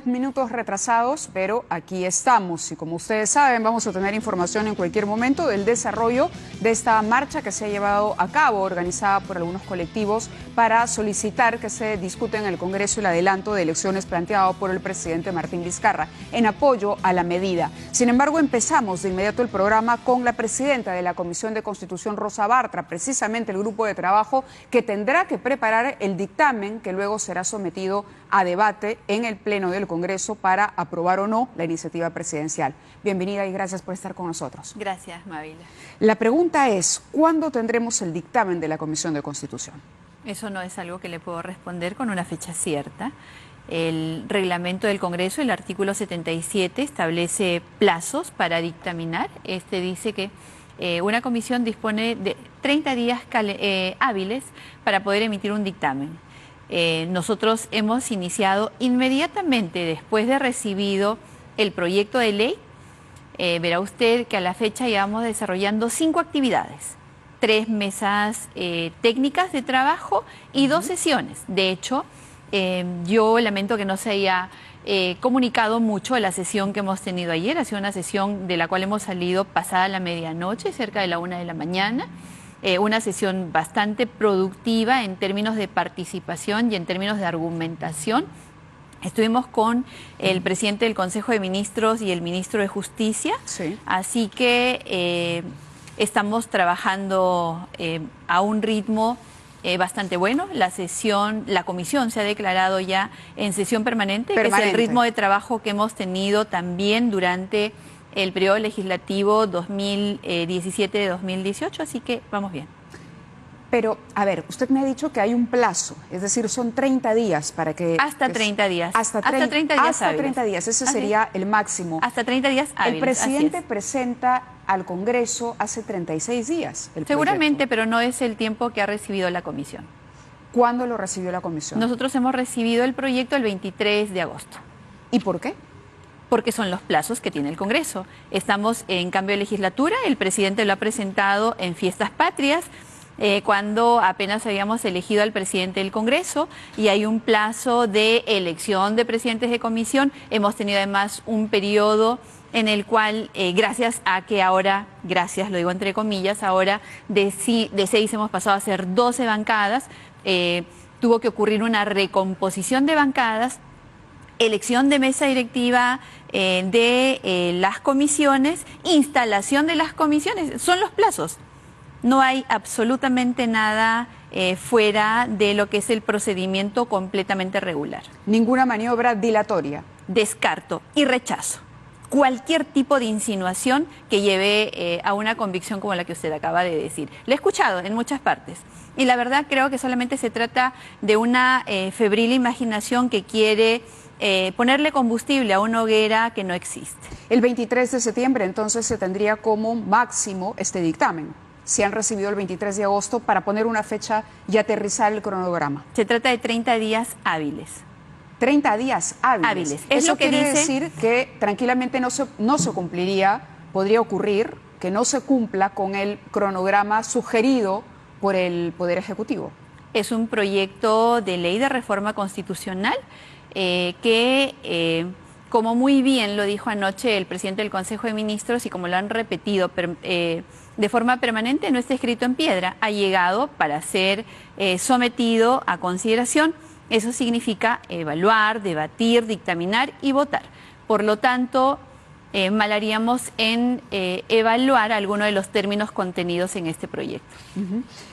Minutos retrasados, pero aquí estamos y como ustedes saben vamos a tener información en cualquier momento del desarrollo de esta marcha que se ha llevado a cabo, organizada por algunos colectivos para solicitar que se discute en el Congreso el adelanto de elecciones planteado por el presidente Martín Vizcarra en apoyo a la medida. Sin embargo, empezamos de inmediato el programa con la presidenta de la Comisión de Constitución, Rosa Bartra, precisamente el grupo de trabajo que tendrá que preparar el dictamen que luego será sometido a debate en el Pleno del Congreso para aprobar o no la iniciativa presidencial. Bienvenida y gracias por estar con nosotros. Gracias, Mavila. La pregunta es, ¿cuándo tendremos el dictamen de la Comisión de Constitución? Eso no es algo que le puedo responder con una fecha cierta. El reglamento del Congreso, el artículo 77, establece plazos para dictaminar. Este dice que una comisión dispone de 30 días hábiles para poder emitir un dictamen. Nosotros hemos iniciado inmediatamente después de recibido el proyecto de ley. Verá usted que a la fecha llevamos desarrollando 5 actividades, 3 mesas técnicas de trabajo y 2 sesiones. De hecho, yo lamento que no se haya comunicado mucho la sesión que hemos tenido ayer. Ha sido una sesión de la cual hemos salido pasada la medianoche, cerca de la 1 de la mañana. Una sesión bastante productiva en términos de participación y en términos de argumentación. Estuvimos con el presidente del Consejo de Ministros y el ministro de Justicia, sí. Así que estamos trabajando a un ritmo bastante bueno. La comisión se ha declarado ya en sesión permanente, que es el ritmo de trabajo que hemos tenido también durante el periodo legislativo 2017-2018, así que vamos bien. Pero, a ver, usted me ha dicho que hay un plazo, es decir, son 30 días para que... Hasta 30 días. Hasta 30 días Hasta 30 días, ese sería el máximo. Hasta 30 días hábiles. El presidente presenta al Congreso hace 36 días el Seguramente, pero no es el tiempo que ha recibido la comisión. ¿Cuándo lo recibió la comisión? Nosotros hemos recibido el proyecto el 23 de agosto. ¿Y por qué? Porque son los plazos que tiene el Congreso. Estamos en cambio de legislatura, el presidente lo ha presentado en Fiestas Patrias, cuando apenas habíamos elegido al presidente del Congreso, y hay un plazo de elección de presidentes de comisión. Hemos tenido además un periodo en el cual, gracias a que ahora, gracias, lo digo entre comillas, ahora de 6 hemos pasado a ser 12 bancadas, tuvo que ocurrir una recomposición de bancadas, elección de mesa directiva de las comisiones, instalación de las comisiones. Son los plazos. No hay absolutamente nada fuera de lo que es el procedimiento completamente regular. ¿Ninguna maniobra dilatoria? Descarto y rechazo cualquier tipo de insinuación que lleve a una convicción como la que usted acaba de decir. La he escuchado en muchas partes y la verdad creo que solamente se trata de una febril imaginación que quiere ponerle combustible a una hoguera que no existe. El 23 de septiembre entonces se tendría como máximo este dictamen. Si han recibido el 23 de agosto para poner una fecha y aterrizar el cronograma. Se trata de 30 días hábiles. 30 días hábiles. Eso quiere decir que tranquilamente no se cumpliría, podría ocurrir que no se cumpla con el cronograma sugerido por el Poder Ejecutivo. Es un proyecto de ley de reforma constitucional que, como muy bien lo dijo anoche el presidente del Consejo de Ministros y como lo han repetido de forma permanente, no está escrito en piedra, ha llegado para ser sometido a consideración. Eso significa evaluar, debatir, dictaminar y votar. Por lo tanto, mal haríamos en evaluar algunos de los términos contenidos en este proyecto.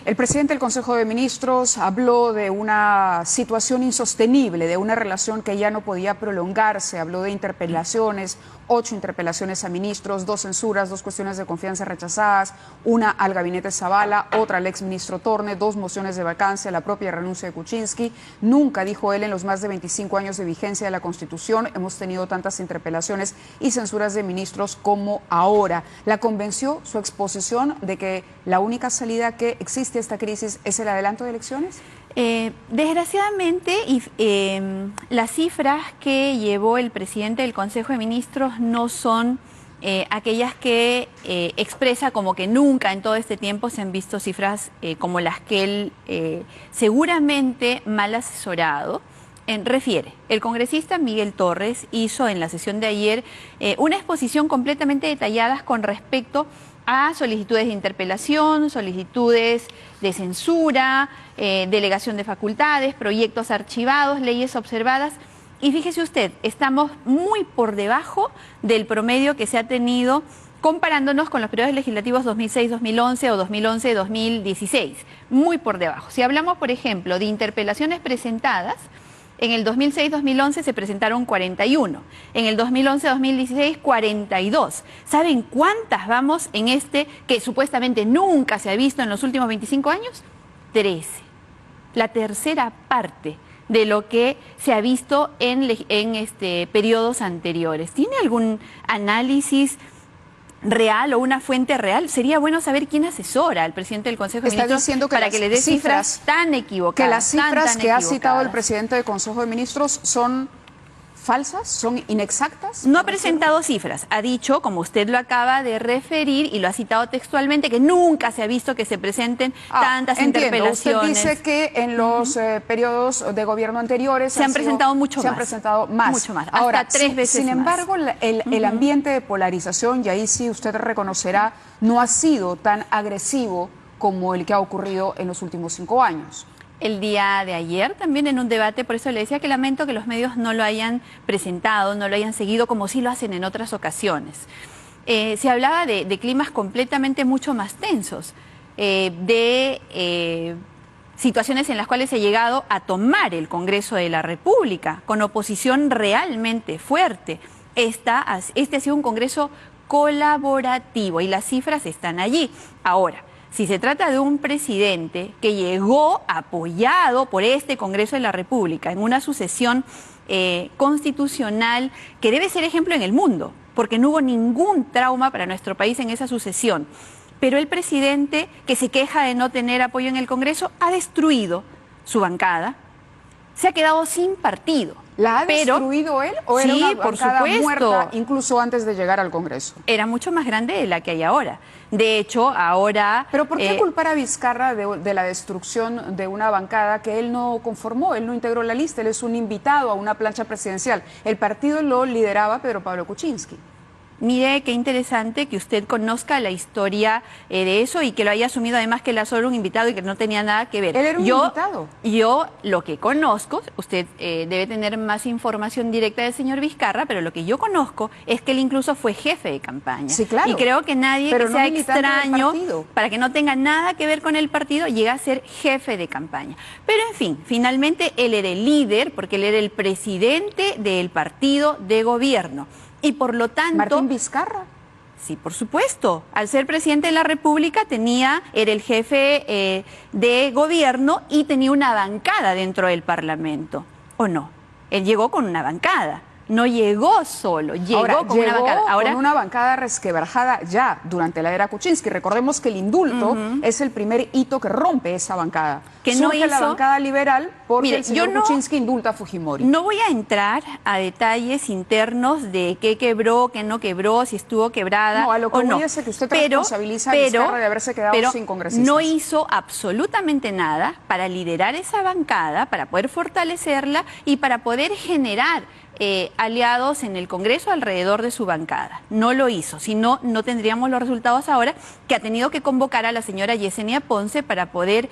El presidente del Consejo de Ministros habló de una situación insostenible, de una relación que ya no podía prolongarse, habló de interpelaciones, 8 interpelaciones a ministros, 2 censuras, 2 cuestiones de confianza rechazadas, una al gabinete Zavala, otra al exministro Torne, 2 mociones de vacancia, la propia renuncia de Kuczynski. Nunca, dijo él, en los más de 25 años de vigencia de la Constitución hemos tenido tantas interpelaciones y censuras de ministros como ahora. ¿La convenció su exposición de que la única salida que existe a esta crisis es el adelanto de elecciones? Desgraciadamente, las cifras que llevó el presidente del Consejo de Ministros no son aquellas que expresa como que nunca en todo este tiempo se han visto cifras como las que él seguramente mal asesorado refiere. El congresista Miguel Torres hizo en la sesión de ayer una exposición completamente detallada con respecto a solicitudes de interpelación, solicitudes de censura, delegación de facultades, proyectos archivados, leyes observadas. Y fíjese usted, estamos muy por debajo del promedio que se ha tenido comparándonos con los periodos legislativos 2006-2011 o 2011-2016. Muy por debajo. Si hablamos, por ejemplo, de interpelaciones presentadas, en el 2006-2011 se presentaron 41, en el 2011-2016 42. ¿Saben cuántas vamos en este que supuestamente nunca se ha visto en los últimos 25 años? 13. La tercera parte de lo que se ha visto en periodos anteriores. ¿Tiene algún análisis real o una fuente real? Sería bueno saber quién asesora al presidente del Consejo de Ministros para que le dé cifras tan equivocadas. Que las cifras que ha citado el presidente del Consejo de Ministros son falsas, son inexactas. No ha presentado cifras, ha dicho, como usted lo acaba de referir y lo ha citado textualmente, que nunca se ha visto que se presenten tantas interpelaciones. Usted dice que en los periodos de gobierno anteriores se han presentado mucho más. Se han presentado más. Mucho más, ahora, hasta 3 veces sin embargo, el ambiente de polarización, y ahí sí usted reconocerá, no ha sido tan agresivo como el que ha ocurrido en los últimos 5 años. El día de ayer también en un debate, por eso le decía que lamento que los medios no lo hayan presentado, no lo hayan seguido como sí lo hacen en otras ocasiones. Se hablaba de climas completamente mucho más tensos, situaciones en las cuales se ha llegado a tomar el Congreso de la República con oposición realmente fuerte. Este ha sido un Congreso colaborativo y las cifras están allí. Ahora, si se trata de un presidente que llegó apoyado por este Congreso de la República en una sucesión constitucional que debe ser ejemplo en el mundo, porque no hubo ningún trauma para nuestro país en esa sucesión, pero el presidente que se queja de no tener apoyo en el Congreso ha destruido su bancada, se ha quedado sin partido. ¿La ha destruido él o era una bancada muerta incluso antes de llegar al Congreso? Era mucho más grande de la que hay ahora. De hecho, ahora... ¿Pero por qué culpar a Vizcarra de la destrucción de una bancada que él no conformó? Él no integró la lista, él es un invitado a una plancha presidencial. El partido lo lideraba Pedro Pablo Kuczynski. Mire, qué interesante que usted conozca la historia de eso y que lo haya asumido además que él era solo un invitado y que no tenía nada que ver. Él era un invitado. Yo lo que conozco, usted debe tener más información directa del señor Vizcarra, pero lo que yo conozco es que él incluso fue jefe de campaña. Sí, claro. Y creo que nadie pero que no sea extraño, para que no tenga nada que ver con el partido, llega a ser jefe de campaña. Pero en fin, finalmente él era el líder, porque él era el presidente del partido de gobierno. Y por lo tanto... ¿Martín Vizcarra? Sí, por supuesto. Al ser presidente de la República era el jefe de gobierno y tenía una bancada dentro del Parlamento. ¿O no? Él llegó con una bancada. No llegó solo, llegó con una bancada. Ahora, con una bancada resquebrajada ya durante la era Kuczynski. Recordemos que el indulto es el primer hito que rompe esa bancada. Que no hizo la bancada liberal porque el señor Kuczynski indulta a Fujimori. No voy a entrar a detalles internos de qué quebró, qué no quebró, si estuvo quebrada no, a lo que o no. Voy a que usted responsabiliza a Vizcarra de haberse quedado sin congresistas. No hizo absolutamente nada para liderar esa bancada, para poder fortalecerla y para poder generar aliados en el Congreso alrededor de su bancada. No lo hizo, si no, no tendríamos los resultados ahora, que ha tenido que convocar a la señora Yesenia Ponce para poder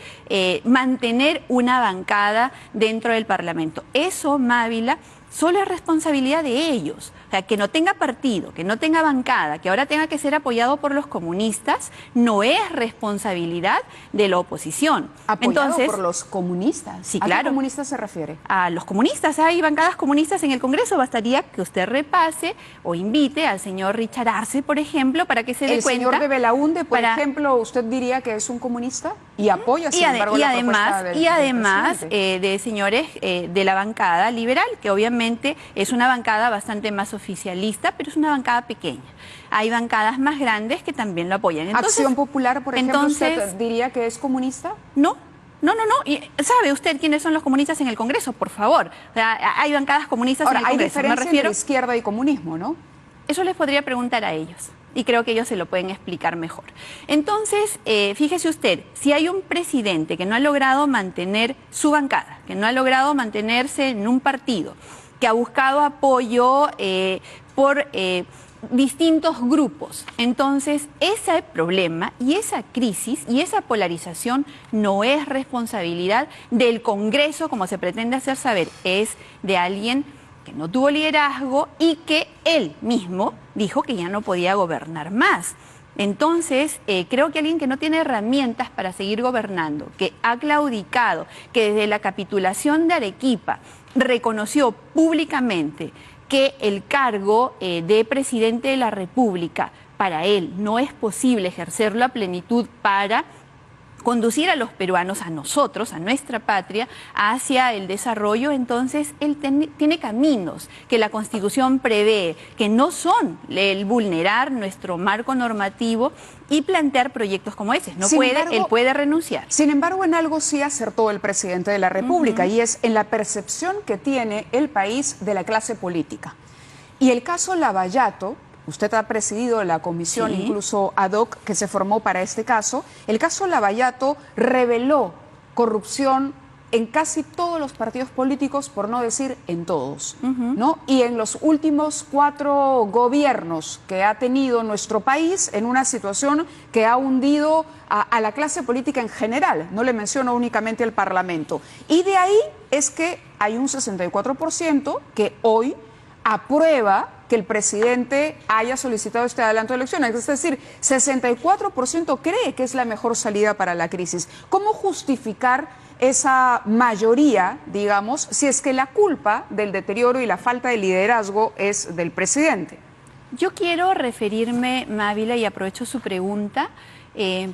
mantener una bancada dentro del Parlamento. Eso, Mávila, solo es responsabilidad de ellos. O sea, que no tenga partido, que no tenga bancada, que ahora tenga que ser apoyado por los comunistas, no es responsabilidad de la oposición. ¿Apoyado por los comunistas? Sí, claro. ¿A qué comunistas se refiere? A los comunistas. Hay bancadas comunistas en el Congreso. Bastaría que usted repase o invite al señor Richard Arce, por ejemplo, para que se dé cuenta. ¿El señor de Belaúnde, por ejemplo, usted diría que es un comunista? Y apoya, sin embargo, la propuesta del Y además de señores de la bancada liberal, que obviamente es una bancada bastante más oficialista, pero es una bancada pequeña. Hay bancadas más grandes que también lo apoyan. Entonces, ¿Acción Popular, por ejemplo, usted diría que es comunista? No. ¿Y sabe usted quiénes son los comunistas en el Congreso? Por favor. O sea, hay bancadas comunistas en el Congreso. Hay diferencia entre izquierda y comunismo, ¿no? Eso les podría preguntar a ellos. y creo que ellos se lo pueden explicar mejor. Entonces, fíjese usted, si hay un presidente que no ha logrado mantener su bancada, que no ha logrado mantenerse en un partido, que ha buscado apoyo por distintos grupos. Entonces, ese problema y esa crisis y esa polarización no es responsabilidad del Congreso, como se pretende hacer saber, es de alguien que no tuvo liderazgo y que él mismo dijo que ya no podía gobernar más. Entonces, creo que alguien que no tiene herramientas para seguir gobernando, que ha claudicado, que desde la capitulación de Arequipa reconoció públicamente que el cargo de presidente de la República para él no es posible ejercerlo a plenitud para conducir a los peruanos, a nosotros, a nuestra patria, hacia el desarrollo. Entonces él tiene caminos que la Constitución prevé, que no son el vulnerar nuestro marco normativo y plantear proyectos como ese. Él puede renunciar. Sin embargo, en algo sí acertó el presidente de la República, y es en la percepción que tiene el país de la clase política. Y el caso Lavallato, usted ha presidido la comisión incluso ad hoc que se formó para este caso. El caso Lavallato reveló corrupción en casi todos los partidos políticos, por no decir en todos, ¿no? Y en los últimos 4 gobiernos que ha tenido nuestro país, en una situación que ha hundido a la clase política en general, no le menciono únicamente el Parlamento. Y de ahí es que hay un 64% que hoy aprueba que el presidente haya solicitado este adelanto de elecciones. Es decir, 64% cree que es la mejor salida para la crisis. ¿Cómo justificar esa mayoría, digamos, si es que la culpa del deterioro y la falta de liderazgo es del presidente? Yo quiero referirme, Mávila, y aprovecho su pregunta,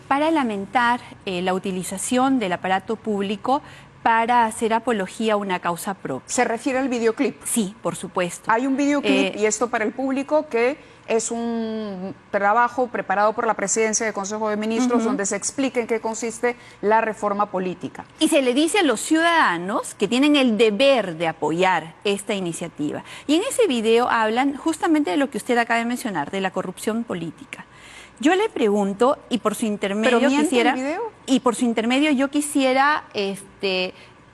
para lamentar la utilización del aparato público para hacer apología a una causa propia. ¿Se refiere al videoclip? Sí, por supuesto. Hay un videoclip, y esto para el público, que es un trabajo preparado por la Presidencia del Consejo de Ministros, donde se explica en qué consiste la reforma política. Y se le dice a los ciudadanos que tienen el deber de apoyar esta iniciativa. Y en ese video hablan justamente de lo que usted acaba de mencionar, de la corrupción política. Yo le pregunto, y por su intermedio quisiera, yo quisiera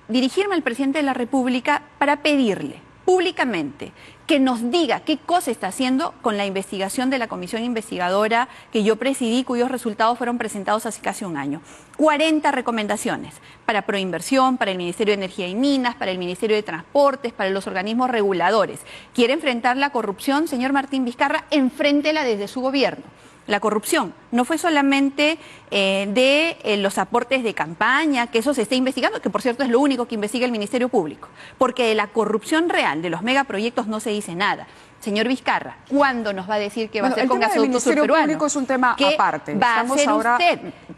dirigirme al presidente de la República para pedirle públicamente que nos diga qué cosa está haciendo con la investigación de la comisión investigadora que yo presidí, cuyos resultados fueron presentados hace casi un año. 40 recomendaciones para Proinversión, para el Ministerio de Energía y Minas, para el Ministerio de Transportes, para los organismos reguladores. ¿Quiere enfrentar la corrupción, señor Martín Vizcarra? Enfréntela desde su gobierno. La corrupción no fue solamente de los aportes de campaña, que eso se está investigando, que por cierto es lo único que investiga el Ministerio Público, porque de la corrupción real, de los megaproyectos, no se dice nada. Señor Vizcarra, ¿cuándo nos va a decir qué va a hacer con Gasoducto Sur Peruano? El Ministerio Público es un tema aparte. Estamos ahora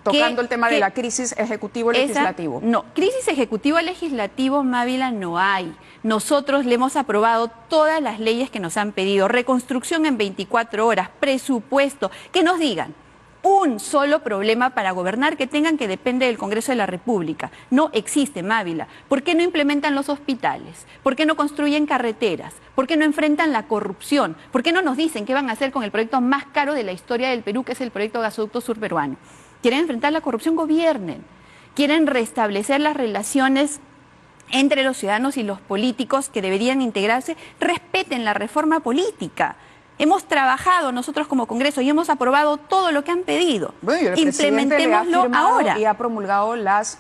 tocando el tema de la crisis ejecutivo-legislativo. No, crisis ejecutivo-legislativo, Mávila, no hay. Nosotros le hemos aprobado todas las leyes que nos han pedido. Reconstrucción en 24 horas, presupuesto. Que nos digan un solo problema para gobernar que tengan que depende del Congreso de la República. No existe, Mávila. ¿Por qué no implementan los hospitales? ¿Por qué no construyen carreteras? ¿Por qué no enfrentan la corrupción? ¿Por qué no nos dicen qué van a hacer con el proyecto más caro de la historia del Perú, que es el proyecto Gasoducto Sur Peruano? ¿Quieren enfrentar la corrupción? Gobiernen. ¿Quieren restablecer las relaciones entre los ciudadanos y los políticos que deberían integrarse? Respeten la reforma política. Hemos trabajado nosotros como Congreso y hemos aprobado todo lo que han pedido. Bueno, implementémoslo ahora. Y ha promulgado las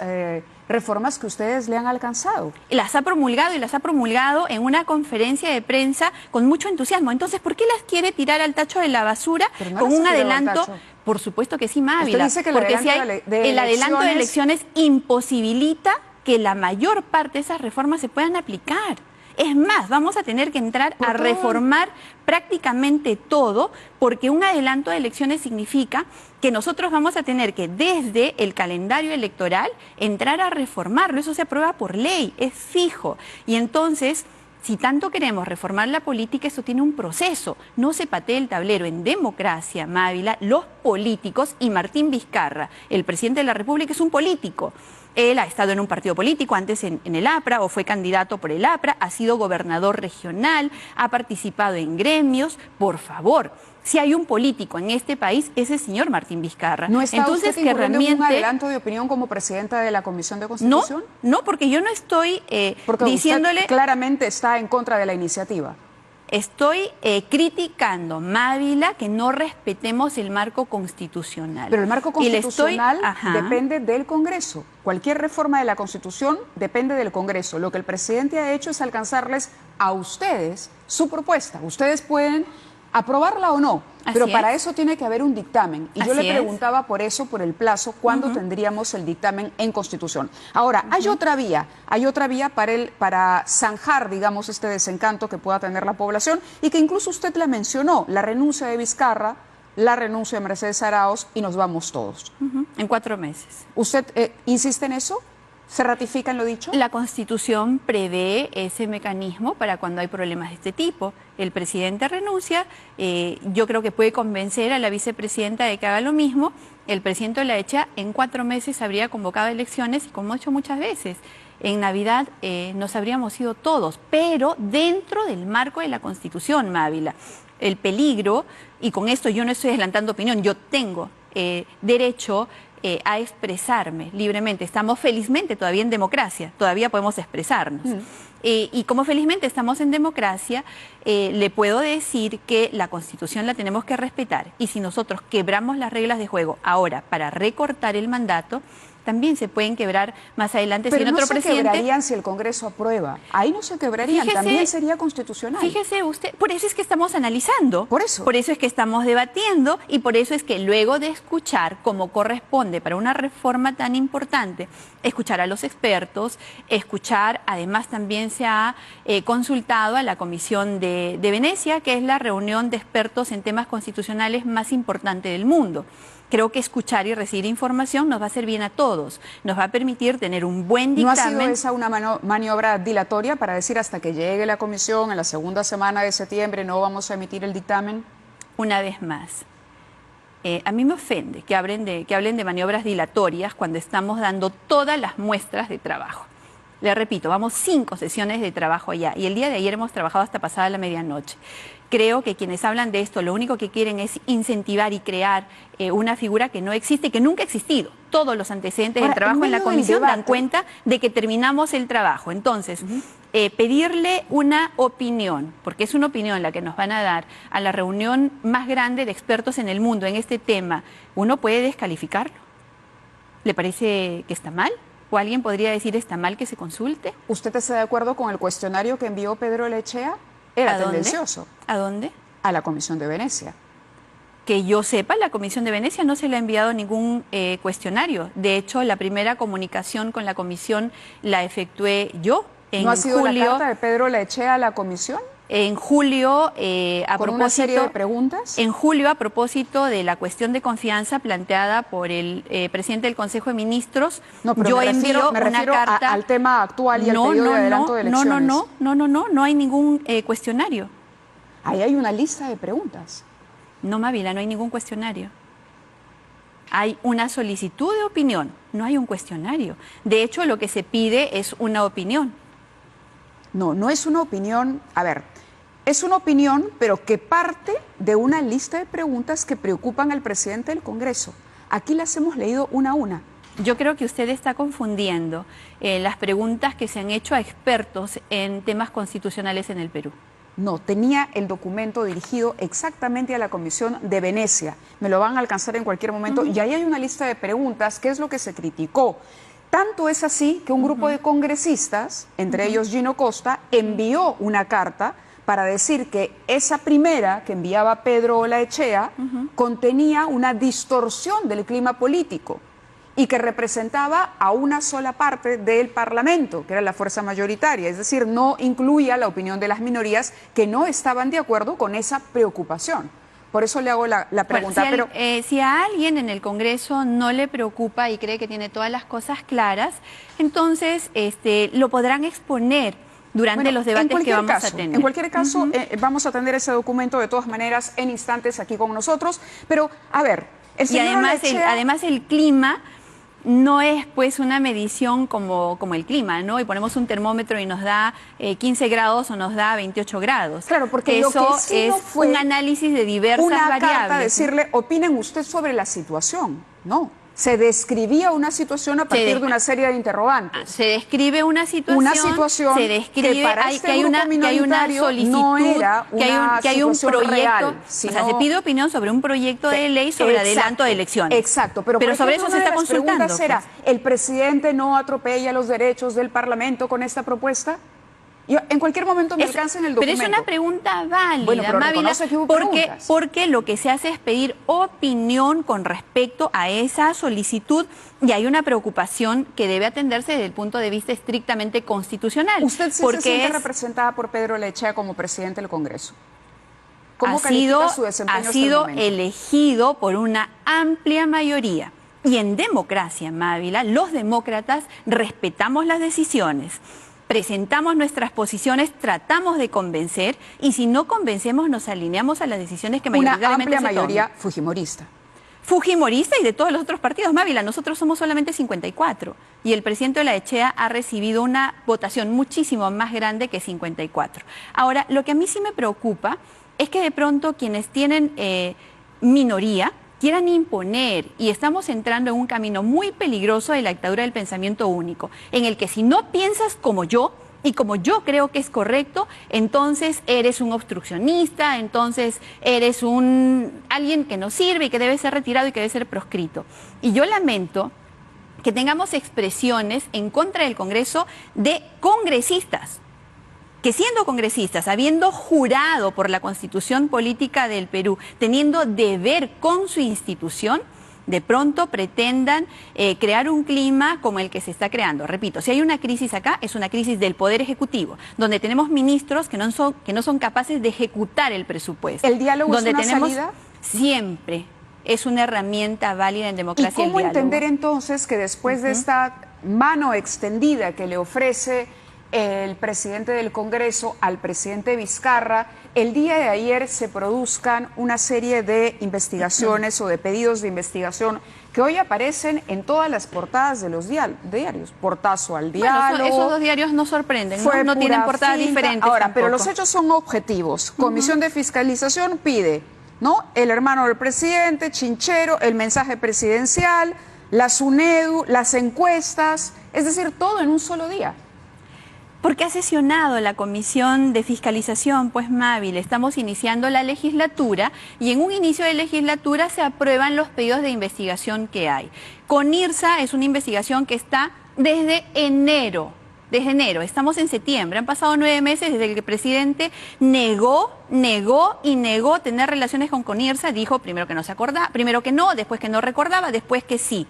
reformas que ustedes le han alcanzado. Las ha promulgado en una conferencia de prensa con mucho entusiasmo. Entonces, ¿por qué las quiere tirar al tacho de la basura con un adelanto? Por supuesto que sí, Mávila. Usted dice que porque si el adelanto de elecciones imposibilita que la mayor parte de esas reformas se puedan aplicar. Es más, vamos a tener que entrar a reformar prácticamente todo, porque un adelanto de elecciones significa que nosotros vamos a tener que, desde el calendario electoral, entrar a reformarlo. Eso se aprueba por ley, es fijo. Y entonces, si tanto queremos reformar la política, eso tiene un proceso. No se patee el tablero. En democracia, Mávila, los políticos, y Martín Vizcarra, el presidente de la República, es un político. Él ha estado en un partido político, antes en el APRA, o fue candidato por el APRA, ha sido gobernador regional, ha participado en gremios. Por favor, si hay un político en este país, es el señor Martín Vizcarra. ¿No está usted incurriendo en un adelanto de opinión como presidenta de la Comisión de Constitución? No, porque yo no estoy diciéndole... Usted claramente está en contra de la iniciativa. Estoy criticando, Mávila, que no respetemos el marco constitucional. Pero el marco constitucional depende del Congreso. Cualquier reforma de la Constitución depende del Congreso. Lo que el presidente ha hecho es alcanzarles a ustedes su propuesta. Ustedes pueden aprobarla o no, pero para eso tiene que haber un dictamen. Y yo le preguntaba por eso, por el plazo, ¿cuándo tendríamos el dictamen en Constitución? Ahora, hay otra vía para zanjar, digamos, este desencanto que pueda tener la población y que incluso usted la mencionó, la renuncia de Vizcarra, la renuncia de Mercedes Arauz y nos vamos todos. En 4 meses. ¿Usted insiste en eso? ¿Se ratifica en lo dicho? La Constitución prevé ese mecanismo para cuando hay problemas de este tipo. El presidente renuncia, yo creo que puede convencer a la vicepresidenta de que haga lo mismo. El presidente Olaechea en 4 meses habría convocado elecciones y, como he hecho muchas veces, en Navidad nos habríamos ido todos, pero dentro del marco de la Constitución, Mávila. El peligro, y con esto yo no estoy adelantando opinión, yo tengo derecho a expresarme libremente. Estamos felizmente todavía en democracia, todavía podemos expresarnos. Y como felizmente estamos en democracia, le puedo decir que la Constitución la tenemos que respetar. Y si nosotros quebramos las reglas de juego ahora para recortar el mandato, también se pueden quebrar más adelante. Pero si otro presidente... se quebrarían si el Congreso aprueba. Ahí no se quebrarían, también sería constitucional. Fíjese usted, por eso es que estamos analizando. Por eso. Por eso es que estamos debatiendo y por eso es que luego de escuchar, como corresponde para una reforma tan importante, escuchar a los expertos, escuchar, además también se ha consultado a la Comisión de Venecia, que es la reunión de expertos en temas constitucionales más importante del mundo. Creo que escuchar y recibir información nos va a hacer bien a todos, nos va a permitir tener un buen dictamen. ¿No ha sido esa una maniobra dilatoria para decir hasta que llegue la comisión en la segunda semana de septiembre no vamos a emitir el dictamen? Una vez más, a mí me ofende que hablen de maniobras dilatorias cuando estamos dando todas las muestras de trabajo. Le repito, vamos 5 sesiones de trabajo allá y el día de ayer hemos trabajado hasta pasada la medianoche. Creo que quienes hablan de esto lo único que quieren es incentivar y crear una figura que no existe, que nunca ha existido. Todos los antecedentes del trabajo en la comisión dan cuenta de que terminamos el trabajo. Entonces, pedirle una opinión, porque es una opinión la que nos van a dar a la reunión más grande de expertos en el mundo en este tema, ¿uno puede descalificarlo? ¿Le parece que está mal? ¿O alguien podría decir está mal que se consulte? ¿Usted está de acuerdo con el cuestionario que envió Pedro Olaechea? Era tendencioso. ¿A dónde? A la Comisión de Venecia. Que yo sepa, la Comisión de Venecia no se le ha enviado ningún cuestionario. De hecho, la primera comunicación con la Comisión la efectué yo en julio. ¿No ha sido la carta de Pedro Olaechea a la Comisión? En julio, ¿Con una serie de preguntas? En julio, a propósito de la cuestión de confianza planteada por el presidente del Consejo de Ministros, no, pero yo envío una carta al tema actual y al pedido de adelanto de elecciones. No hay ningún cuestionario. Ahí hay una lista de preguntas. No, Mávila, no hay ningún cuestionario. Hay una solicitud de opinión, no hay un cuestionario. De hecho, lo que se pide es una opinión. No, no es una opinión. A ver, es una opinión, pero que parte de una lista de preguntas que preocupan al presidente del Congreso. Aquí las hemos leído una a una. Yo creo que usted está confundiendo las preguntas que se han hecho a expertos en temas constitucionales en el Perú. No, tenía el documento dirigido exactamente a la Comisión de Venecia. Me lo van a alcanzar en cualquier momento. Y ahí hay una lista de preguntas, ¿qué es lo que se criticó? Tanto es así que un grupo de congresistas, entre ellos Gino Costa, envió una carta para decir que esa primera que enviaba Pedro Olaechea contenía una distorsión del clima político y que representaba a una sola parte del Parlamento, que era la fuerza mayoritaria, es decir, no incluía la opinión de las minorías que no estaban de acuerdo con esa preocupación. Por eso le hago la pregunta. Bueno, si a alguien en el Congreso no le preocupa y cree que tiene todas las cosas claras, entonces lo podrán exponer durante los debates que vamos a tener. En cualquier caso, vamos a tener ese documento de todas maneras en instantes aquí con nosotros. Pero, a ver, el señor Olaechea... Y además el clima no es pues una medición como el clima, ¿no? Y ponemos un termómetro y nos da 15 grados o nos da 28 grados. Claro, porque eso lo que sí es no fue un análisis de diversas una variables. carta decirle, opinen usted sobre la situación. No, se describía una situación a partir de una serie de interrogantes. Se describe una situación, se describe que para que hay una solicitud, no era que hay un proyecto, real, sino, o sea, se pide opinión sobre un proyecto de ley sobre adelanto de elecciones. Exacto, pero sobre eso se está consultando. Pues. ¿El presidente no atropella los derechos del Parlamento con esta propuesta? Yo, en cualquier momento me alcanza en el documento. Pero es una pregunta válida, bueno, pero Mávila, porque lo que se hace es pedir opinión con respecto a esa solicitud y hay una preocupación que debe atenderse desde el punto de vista estrictamente constitucional. ¿Usted sí se siente representada por Pedro Lechea como presidente del Congreso? ¿Cómo califica su desempeño hasta el momento? Ha sido elegido por una amplia mayoría. Y en democracia, Mávila, los demócratas respetamos las decisiones. Presentamos nuestras posiciones, tratamos de convencer y si no convencemos nos alineamos a las decisiones que mayoritariamente una amplia mayoría fujimorista. Fujimorista y de todos los otros partidos, Mávila. Nosotros somos solamente 54 y el presidente Lechea ha recibido una votación muchísimo más grande que 54. Ahora, lo que a mí sí me preocupa es que de pronto quienes tienen minoría quieran imponer, y estamos entrando en un camino muy peligroso de la dictadura del pensamiento único, en el que si no piensas como yo, y como yo creo que es correcto, entonces eres un obstruccionista, entonces eres alguien que no sirve y que debe ser retirado y que debe ser proscrito. Y yo lamento que tengamos expresiones en contra del Congreso de congresistas, que siendo congresistas, habiendo jurado por la Constitución Política del Perú, teniendo deber con su institución, de pronto pretendan crear un clima como el que se está creando. Repito, si hay una crisis acá, es una crisis del Poder Ejecutivo, donde tenemos ministros que no son capaces de ejecutar el presupuesto. ¿El diálogo es una salida? Siempre es una herramienta válida en democracia. ¿Y cómo entender entonces que después de esta mano extendida que le ofrece el presidente del Congreso al presidente Vizcarra, el día de ayer se produzcan una serie de investigaciones o de pedidos de investigación que hoy aparecen en todas las portadas de los diarios? Portazo al Diálogo. Bueno, esos dos diarios no sorprenden, no tienen portadas diferentes. Ahora, tampoco. Pero los hechos son objetivos. Comisión de Fiscalización pide, ¿no?, el hermano del presidente, Chinchero, el mensaje presidencial, la SUNEDU, las encuestas, es decir, todo en un solo día. Porque ha sesionado la Comisión de Fiscalización, pues Mávila, estamos iniciando la legislatura y en un inicio de legislatura se aprueban los pedidos de investigación que hay. CONIRSA es una investigación que está desde enero, estamos en septiembre, han pasado 9 meses desde que el presidente negó tener relaciones con CONIRSA, dijo primero que no se acordaba, primero que no, después que no recordaba, después que sí.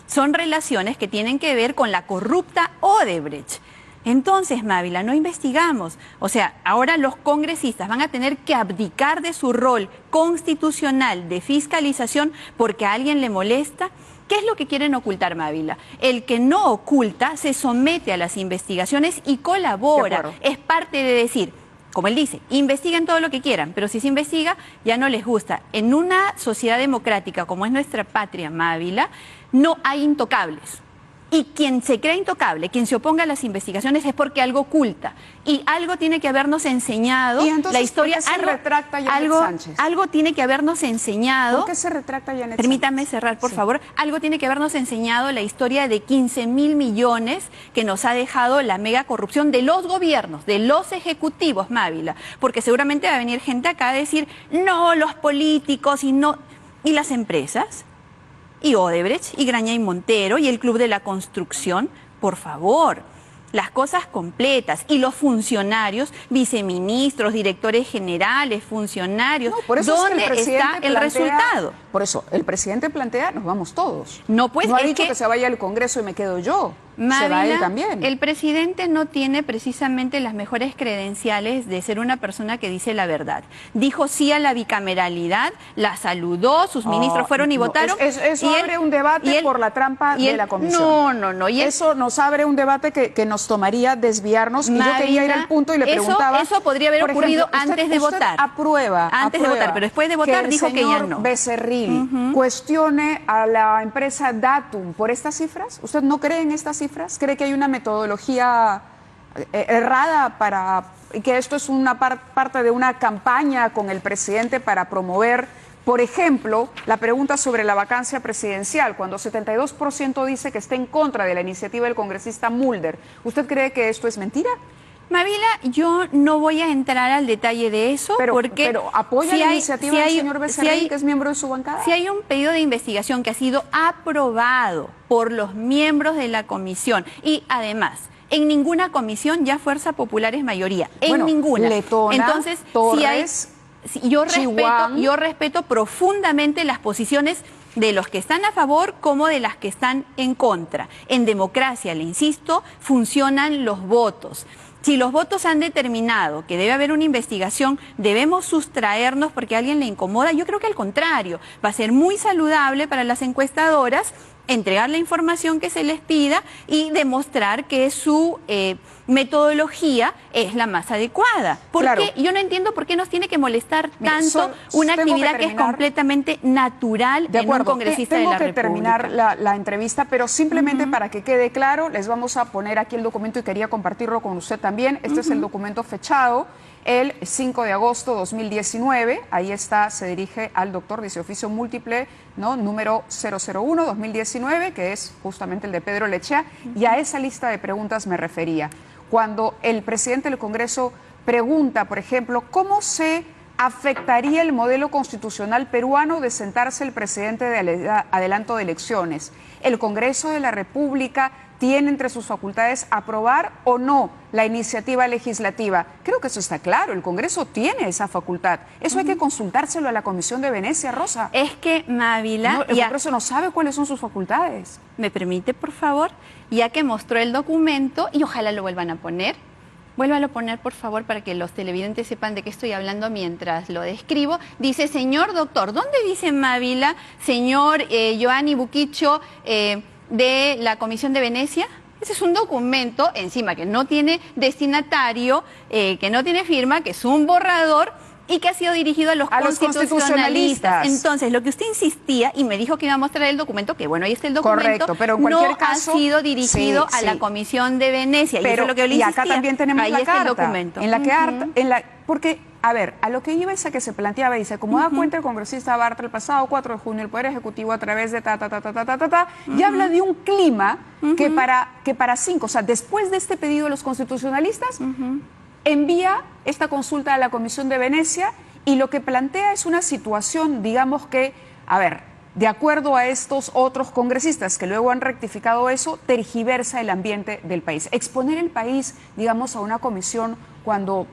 Son relaciones que tienen que ver con la corrupta Odebrecht. Entonces, Mávila, no investigamos. O sea, ahora los congresistas van a tener que abdicar de su rol constitucional de fiscalización porque a alguien le molesta. ¿Qué es lo que quieren ocultar, Mávila? El que no oculta se somete a las investigaciones y colabora. Es parte de decir, como él dice, investiguen todo lo que quieran, pero si se investiga ya no les gusta. En una sociedad democrática como es nuestra patria, Mávila, no hay intocables. Y quien se cree intocable, quien se oponga a las investigaciones es porque algo oculta. Y algo tiene que habernos enseñado. ¿Y entonces, la historia, ¿por qué se retracta Janet Sánchez? Algo tiene que habernos enseñado. ¿Por qué se retracta Janet Sánchez? Permítame cerrar, por favor. Algo tiene que habernos enseñado la historia de 15.000 millones que nos ha dejado la mega corrupción de los gobiernos, de los ejecutivos, Mávila. Porque seguramente va a venir gente acá a decir, no, los políticos y las empresas. Y Odebrecht, y Graña y Montero, y el Club de la Construcción, por favor, las cosas completas. Y los funcionarios, viceministros, directores generales, funcionarios, no, por eso ¿dónde es que está el resultado? Por eso, el presidente plantea, nos vamos todos. No, pues, no ha dicho que se vaya al Congreso y me quedo yo. se va él Mávila, también. el presidente no tiene precisamente las mejores credenciales de ser una persona que dice la verdad. Dijo sí a la bicameralidad, la saludó, sus ministros fueron y votaron. Eso abre un debate por la trampa de la comisión. No. Eso nos abre un debate que nos tomaría desviarnos. Y yo quería ir al punto y le preguntaba... Eso podría haber ocurrido antes de votar. Antes de votar, pero después de votar dijo que ya no. Becerril cuestione a la empresa Datum por estas cifras. ¿Usted no cree en estas cifras? ¿Cree que hay una metodología errada para que esto es una parte de una campaña con el presidente para promover, por ejemplo, la pregunta sobre la vacancia presidencial, cuando 72% dice que está en contra de la iniciativa del congresista Mulder? ¿Usted cree que esto es mentira? Mávila, yo no voy a entrar al detalle de eso, pero apoya la iniciativa del señor Becerril, que es miembro de su bancada. Si hay un pedido de investigación que ha sido aprobado por los miembros de la comisión y además en ninguna comisión ya Fuerza Popular es mayoría, ninguna. Letona, entonces, Torres, yo respeto profundamente las posiciones de los que están a favor como de las que están en contra. En democracia, le insisto, funcionan los votos. Si los votos han determinado que debe haber una investigación, debemos sustraernos porque a alguien le incomoda. Yo creo que al contrario, va a ser muy saludable para las encuestadoras entregar la información que se les pida y demostrar que su metodología es la más adecuada. Porque yo no entiendo por qué nos tiene que molestar tanto una actividad que es completamente natural en un congresista de la República. Tengo que terminar la entrevista, pero simplemente para que quede claro, les vamos a poner aquí el documento y quería compartirlo con usted también. Este es el documento fechado el 5 de agosto de 2019, ahí está, se dirige al doctor, dice oficio múltiple, ¿no? Número 001-2019, que es justamente el de Pedro Lechea, y a esa lista de preguntas me refería. Cuando el presidente del Congreso pregunta, por ejemplo, ¿cómo se afectaría el modelo constitucional peruano de sentarse el presidente de adelanto de elecciones? ¿El Congreso de la República tiene entre sus facultades aprobar o no la iniciativa legislativa? Creo que eso está claro, el Congreso tiene esa facultad. Eso hay que consultárselo a la Comisión de Venecia, Rosa. Es que, Mávila... el Congreso no sabe cuáles son sus facultades. ¿Me permite, por favor? Ya que mostró el documento, y ojalá lo vuelvan a poner, vuélvalo a poner, por favor, para que los televidentes sepan de qué estoy hablando mientras lo describo. Dice, señor doctor, ¿dónde dice Mávila, señor Giovanni Buquicho, de la Comisión de Venecia? Ese es un documento, encima, que no tiene destinatario, que no tiene firma, que es un borrador y que ha sido dirigido a los constitucionalistas. Entonces, lo que usted insistía y me dijo que iba a mostrar el documento, que bueno, ahí está el documento, correcto, pero en cualquier caso, ha sido dirigido a la Comisión de Venecia. Pero, y eso es lo que yo le insistía. Y acá también tenemos ahí la está carta, el documento. en la que porque, a ver, a lo que iba es a que se planteaba, dice, como da cuenta el congresista Bartra el pasado 4 de junio, el Poder Ejecutivo a través de ya habla de un clima que para 5, o sea, después de este pedido de los constitucionalistas, envía esta consulta a la Comisión de Venecia y lo que plantea es una situación, digamos que, a ver, de acuerdo a estos otros congresistas que luego han rectificado eso, tergiversa el ambiente del país. Exponer el país, digamos, a una comisión cuando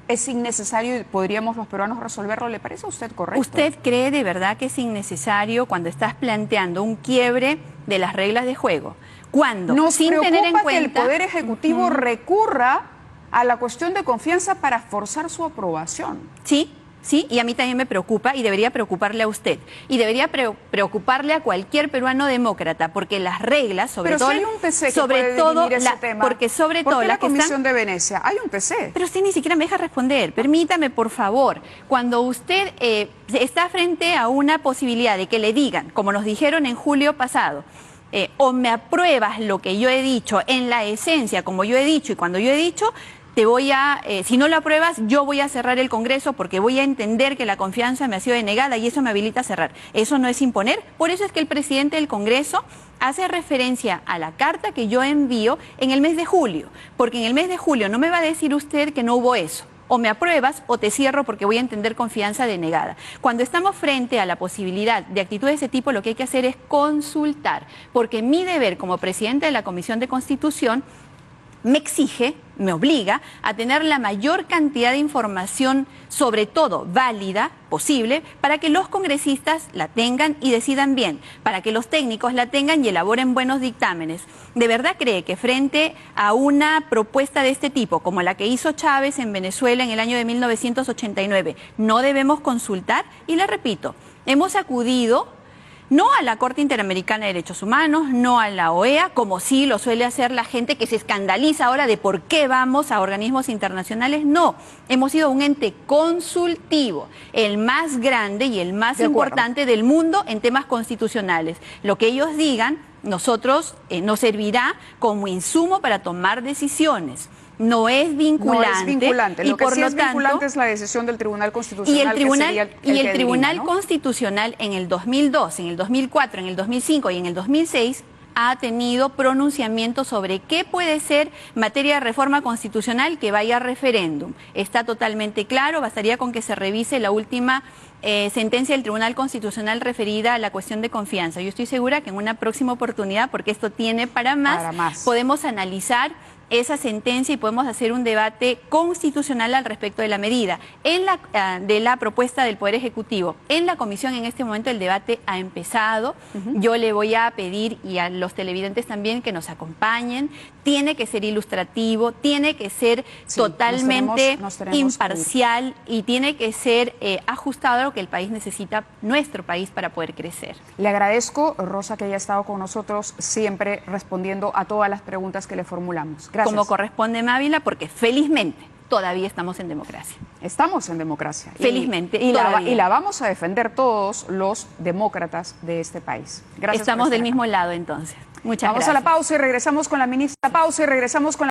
es innecesario y podríamos los peruanos resolverlo, ¿le parece a usted correcto? ¿Usted cree de verdad que es innecesario cuando estás planteando un quiebre de las reglas de juego? Cuando, nos sin preocupa tener en cuenta que el Poder Ejecutivo recurra a la cuestión de confianza para forzar su aprobación. Sí, y a mí también me preocupa y debería preocuparle a usted. Y debería preocuparle a cualquier peruano demócrata, porque las reglas, sobre todo... Pero si hay un TC que puede dirimir ese tema. Porque sobre todo... ¿Por qué la Comisión de Venecia? Hay un TC. Pero usted ni siquiera me deja responder. Permítame, por favor. Cuando usted está frente a una posibilidad de que le digan, como nos dijeron en julio pasado, o me apruebas lo que yo he dicho en la esencia, como yo he dicho y cuando yo he dicho, te voy a, si no lo apruebas, yo voy a cerrar el Congreso porque voy a entender que la confianza me ha sido denegada y eso me habilita a cerrar. Eso no es imponer. Por eso es que el presidente del Congreso hace referencia a la carta que yo envío en el mes de julio, porque en el mes de julio no me va a decir usted que no hubo eso. O me apruebas o te cierro porque voy a entender confianza denegada. Cuando estamos frente a la posibilidad de actitudes de ese tipo, lo que hay que hacer es consultar, porque mi deber como presidente de la Comisión de Constitución me exige, me obliga a tener la mayor cantidad de información, sobre todo válida, posible, para que los congresistas la tengan y decidan bien, para que los técnicos la tengan y elaboren buenos dictámenes. ¿De verdad cree que frente a una propuesta de este tipo, como la que hizo Chávez en Venezuela en el año de 1989, no debemos consultar? Y le repito, hemos acudido no a la Corte Interamericana de Derechos Humanos, no a la OEA, como sí lo suele hacer la gente que se escandaliza ahora de por qué vamos a organismos internacionales. No, hemos sido un ente consultivo, el más grande y el más importante del mundo en temas constitucionales. Lo que ellos digan, nosotros nos servirá como insumo para tomar decisiones. No es vinculante. No es vinculante. Lo que sí es vinculante es la decisión del Tribunal Constitucional. El Tribunal Constitucional en el 2002, en el 2004, en el 2005 y en el 2006 ha tenido pronunciamientos sobre qué puede ser materia de reforma constitucional que vaya a referéndum. Está totalmente claro, bastaría con que se revise la última sentencia del Tribunal Constitucional referida a la cuestión de confianza. Yo estoy segura que en una próxima oportunidad, porque esto tiene para más, podemos analizar esa sentencia y podemos hacer un debate constitucional al respecto de la medida. De la propuesta del Poder Ejecutivo, en la comisión en este momento el debate ha empezado. Yo le voy a pedir, y a los televidentes también, que nos acompañen. Tiene que ser ilustrativo, tiene que ser totalmente imparcial y tiene que ser ajustado a lo que el país necesita, nuestro país, para poder crecer. Le agradezco, Rosa, que haya estado con nosotros siempre respondiendo a todas las preguntas que le formulamos. Gracias. Como corresponde, Mávila, porque felizmente todavía estamos en democracia. Estamos en democracia. Felizmente. Y la vamos a defender todos los demócratas de este país. Gracias. Estamos del mismo lado, entonces. Muchas gracias. Vamos a la pausa y regresamos con la ministra.